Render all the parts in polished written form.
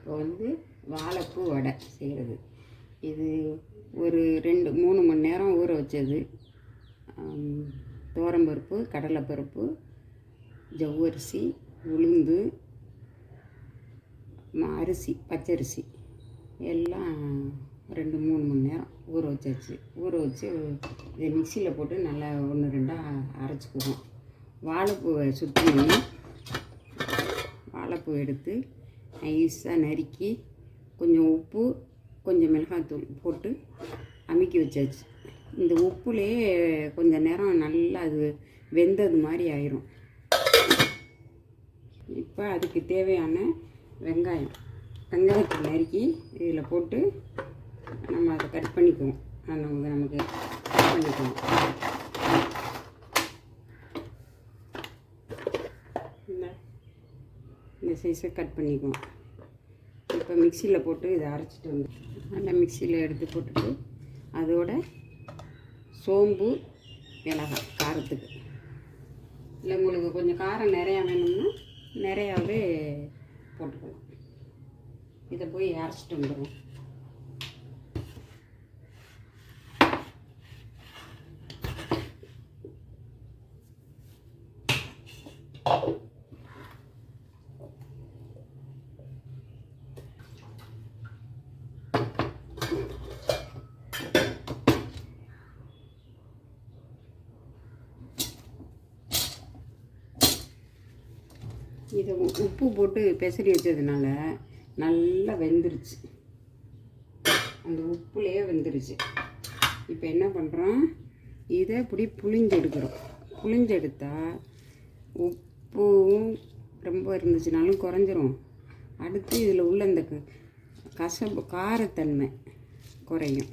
இப்போ வந்து வாழைப்பூ வடை செய்கிறது. இது ஒரு 2-3 மணி நேரம் ஊற வச்சது. துவரம்பருப்பு, கடலைப்பருப்பு, ஜவ்வரிசி, உளுந்து, அரிசி, பச்சரிசி எல்லாம் 2-3 மணி நேரம் ஊற வச்சாச்சு. ஊற வச்சு இதை மிக்சியில் போட்டு நல்லா 1-2 அரைச்சிக்குவோம். வாழைப்பூவை சுற்றி வாழைப்பூ எடுத்து நைஸாக நறுக்கி கொஞ்சம் உப்பு, கொஞ்சம் மிளகாத்தூள் போட்டு அமுக்கி வச்சாச்சு. இந்த உப்புலேயே கொஞ்சம் நேரம் நல்லா அது வெந்தது மாதிரி ஆயிரும். இப்போ அதுக்கு தேவையான வெங்காயத்தை நறுக்கி இதில் போட்டு நம்ம அதை கட் பண்ணிக்குவோம். நமக்கு கட் பண்ணிக்குவோம். இந்த சைஸை கட் பண்ணிக்குவோம். இப்போ மிக்சியில் போட்டு இதை அரைச்சிட்டு வந்து நல்லா மிக்சியில் எடுத்து போட்டுட்டு அதோட சோம்பு, மிளகாய் காரத்துக்கு, இல்லை உங்களுக்கு கொஞ்சம் காரம் நிறையா வேணும்னா நிறையாவே போட்டுக்கலாம். இதை போய் அரைச்சிட்டு வந்துடுவோம். இதை உப்பு போட்டு பெசரி வச்சதுனால நல்லா வெந்துருச்சு. அந்த உப்புலேயே வெந்துருச்சு. இப்போ என்ன பண்ணுறோம், இதை இப்படி புளிஞ்செடுக்கிறோம். புளிஞ்செடுத்தால் உப்பும் ரொம்ப இருந்துச்சுனாலும் குறைஞ்சிரும். அடுத்து இதில் உள்ள இந்த கசப்பு காரத்தன்மை குறையும்.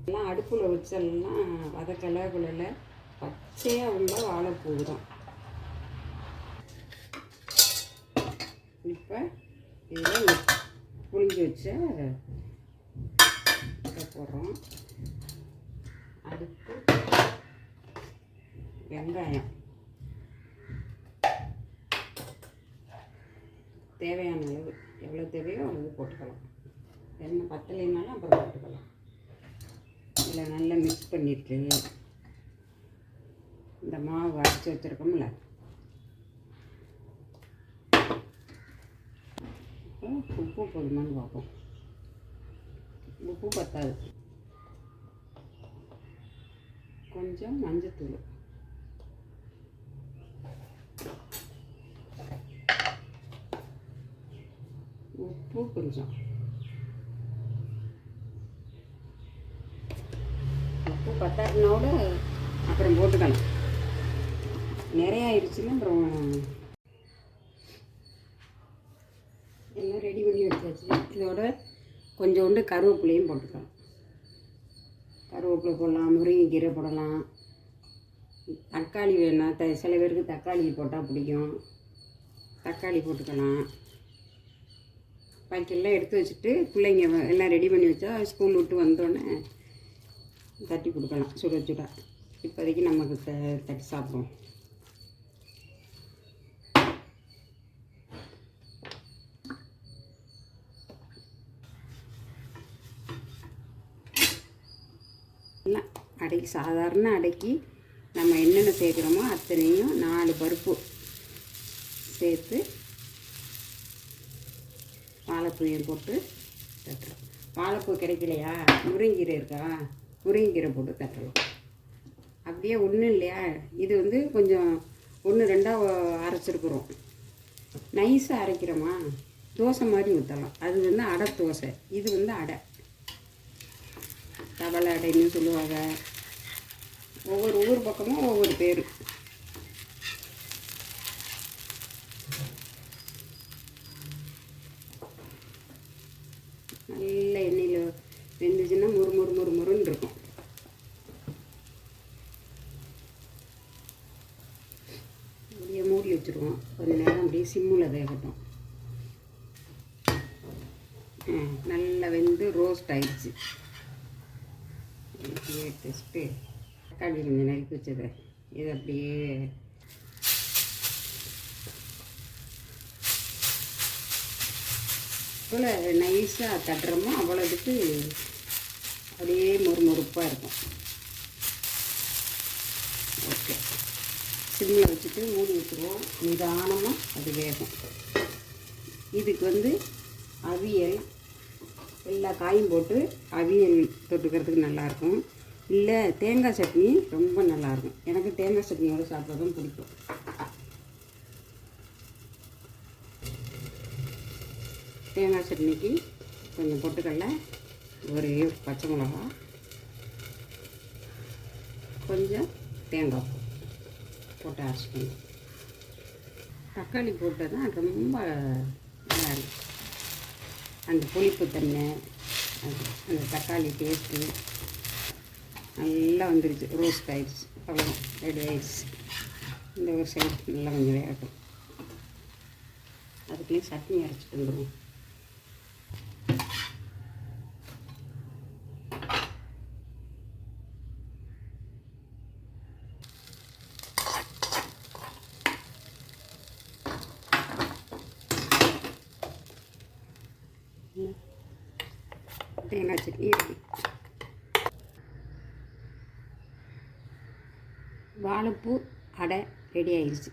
எல்லாம் அடுப்பில் வச்செல்லாம் வதக்கலை குழலை பச்சையாக உள்ள வாழைப்பூ தான். இப்போ இதில் புளிஞ்சு வச்ச போடுறோம். அடுத்து வெங்காயம் தேவையான அளவு, எவ்வளோ தேவையோ அவ்வளோ போட்டுக்கலாம். என்ன பத்தலைனாலும் அப்புறம் போட்டுக்கலாம். இதில் நல்லா மிக்ஸ் பண்ணிட்டு இந்த மாவு அரைச்சி வச்சுருக்கோம்ல, உப்பு போடுமான்னு பார்ப்போம். உப்பு பத்தாது. கொஞ்சம் மஞ்சத்தூள், உப்பு கொஞ்சம், உப்பு பத்தாட்டினோட அப்புறம் போட்டுக்கலாம். நிறைய ஆயிடுச்சுன்னா அப்புறம் எல்லாம் ரெடி பண்ணி வச்சாச்சு. இதோட கொஞ்சோண்டு கருவேப்பிலையும் போட்டுக்கலாம். கருவேப்பிலை போடலாம், முருங்கைக்கீரை போடலாம், தக்காளி வேணால் சில பேருக்கு தக்காளி போட்டால் பிடிக்கும், தக்காளி போட்டுக்கலாம். பாக்கெல்லாம் எடுத்து வச்சுட்டு பிள்ளைங்க எல்லாம் ரெடி பண்ணி வச்சா ஸ்கூல் விட்டு வந்தோடனே தட்டி கொடுக்கலாம் சுட சுட. இப்போதைக்கு நமக்கு தட்டி சாப்பிடுவோம். அடை சாதாரண அடைக்கி நம்ம என்னென்ன சேர்க்குறோமோ அத்தனையும் 4 பருப்பு சேர்த்து வாழைப்பூவையும் போட்டு தட்டுறோம். வாழைப்பூ கிடைக்கலையா, முருங்கீரை இருக்கா, முருங்கீரை போட்டு தட்டுறோம். அப்படியே ஒன்றும் இல்லையா, இது வந்து கொஞ்சம் 1-2 அரைச்சிருக்குறோம். நைஸாக அரைக்கிறோமா, தோசை மாதிரி ஊற்றலாம். அது வந்து அடை தோசை, இது வந்து அடை, தவளை அடைன்னு சொல்லுவாங்க. ஒவ்வொரு ஊர் பக்கமும் ஒவ்வொரு பேர். நல்ல எண்ணெயில் வெந்துச்சுன்னா முறுன்னு இருக்கும். அப்படியே மூடி வச்சுருவோம். கொஞ்சம் நேரம் அப்படியே சிம்மில் வேகட்டும். நல்லா வெந்து ரோஸ்ட் ஆயிடுச்சு. டெஸ்ட்டு தக்காளி கொஞ்சம் நறுக்கி வச்சதை இது அப்படியே எவ்வளோ நைஸாக தட்டுறோமோ அவ்வளோதுக்கு அப்படியே மொறுமொறுப்பாக இருக்கும். ஓகே, சிம்மில் வச்சுட்டு மூடி வச்சுருவோம். நிதானமாக அது வேகும். இதுக்கு வந்து அவியல் எல்லா காயும் போட்டு அவியல் தொட்டுக்கிறதுக்கு நல்லாயிருக்கும். இல்லை தேங்காய் சட்னி ரொம்ப நல்லாயிருக்கும். எனக்கு தேங்காய் சட்னியோடு சாப்பிட்றதும் பிடிக்கும். தேங்காய் சட்னிக்கு கொஞ்சம் பொட்டுக்கடலை, ஒரு பச்சை மிளகா, கொஞ்சம் தேங்காய் போட்டு அரைச்சிக்கணும். தக்காளி போட்டால் தான் ரொம்ப நல்லா இருக்கும். அந்த புளிப்புத்தன்மை, அந்த தக்காளி டேஸ்ட்டு நல்லா வந்துடுச்சு. ரோஸ்ட் ஆகிடுச்சு. அவ்வளோ ரெடி ஆகிடுச்சு. இந்த ஒரு சைடு நல்லா கொஞ்சம் வேகட்டும். அதுக்குள்ளேயும் சட்னி அரைச்சிட்டு வந்துடுவோம். தேங்காய் சட்னி இருக்கு. வாழைப்பூ அடை ரெடி ஆகிடுச்சு.